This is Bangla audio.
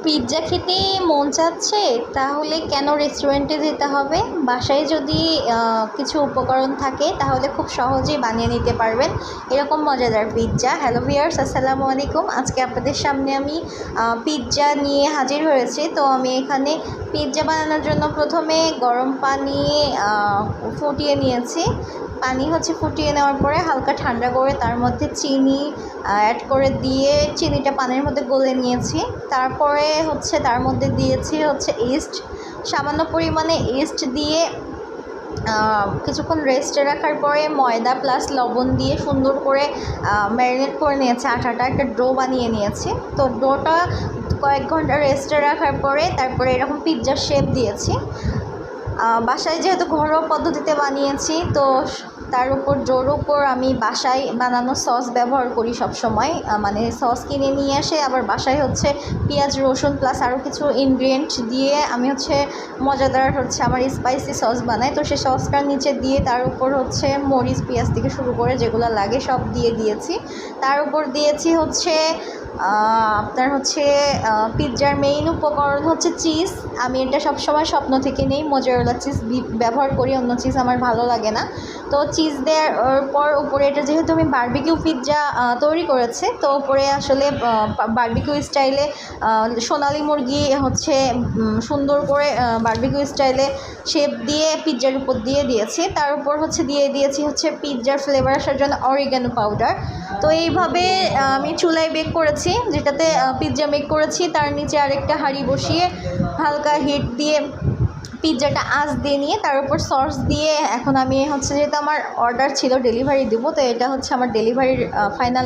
পিৎজা খেতে মন চাচ্ছে তাহলে কেন রেস্টুরেন্টে যেতে হবে? বাসায় যদি কিছু উপকরণ থাকে তাহলে খুব সহজেই বানিয়ে নিতে পারবেন এরকম মজাদার পিৎজা। হ্যালো ভিউয়ার্স, আসসালামু আলাইকুম। আজকে আপনাদের সামনে আমি পিৎজা নিয়ে হাজির হয়েছি। তো আমি এখানে পিৎজা বানানোর জন্য প্রথমে গরম পানি ফুটিয়ে নিয়েছি। পানি ফুটিয়ে নেওয়ার পরে হালকা ঠান্ডা করে তার মধ্যে চিনি অ্যাড করে দিয়ে চিনিটা পানির মধ্যে গলে নিয়েছি। তারপরে তার মধ্যে দিয়েছি ইস্ট, সামান্য পরিমাণে ইস্ট দিয়ে কিছুক্ষণ রেস্টে রাখার পরে ময়দা প্লাস লবণ দিয়ে সুন্দর করে ম্যারিনেট করে নিয়েছি। আটাটা একটা ডো বানিয়ে নিয়েছি। তো ডোটা কয়েক ঘন্টা রেস্টে রাখার পরে তারপরে এরকম পিৎজার শেপ দিয়েছি। বাসায় যেহেতু ঘরোয়া পদ্ধতিতে বানিয়েছি, তো তার উপর জোর উপর আমি বাসায় বানানো সস ব্যবহার করি সব সময়। মানে সস কিনে নিয়ে আসে, আবার বাসায় পেঁয়াজ রসুন প্লাস আরও কিছু ইনগ্রিডিয়েন্ট দিয়ে আমি মজাদার আমার স্পাইসি সস বানাই। তো সেই সসটার নিচে দিয়ে তার উপর মরিচ পেঁয়াজ থেকে শুরু করে যেগুলো লাগে সব দিয়ে দিয়েছি। তার উপর দিয়েছি আপনার পিৎজার মেইন উপকরণ চিজ। আমি এটা সবসময় স্বপ্ন থেকে নেই, মোজারেলা চিজ ব্যবহার করি, অন্য চিজ আমার ভালো লাগে না। তো চিজ দেওয়ার পর উপরে এটা যেহেতু আমি বারবিকিউ পিৎজা তৈরি করেছি, তো উপরে বারবিকিউ স্টাইলে সোনালি মুরগি সুন্দর করে বারবিকিউ স্টাইলে শেপ দিয়ে পিৎজার উপর দিয়ে দিয়েছি। তার উপর দিয়ে দিয়েছি পিৎজার ফ্লেভার আসার জন্য অরিগানো পাউডার। তো এইভাবে আমি চুলায় বেক করেছি, যেটাতে পিৎজা মেক করেছি। তার নিচে আরেকটা হাঁড়ি বসিয়ে হালকা হিট দিয়ে পিৎজাটা আঁচ দিয়ে নিয়ে তার উপর সস দিয়ে এখন আমি যেহেতু আমার অর্ডার ছিল ডেলিভারি দেবো, তো এটা আমার ডেলিভারির ফাইনাল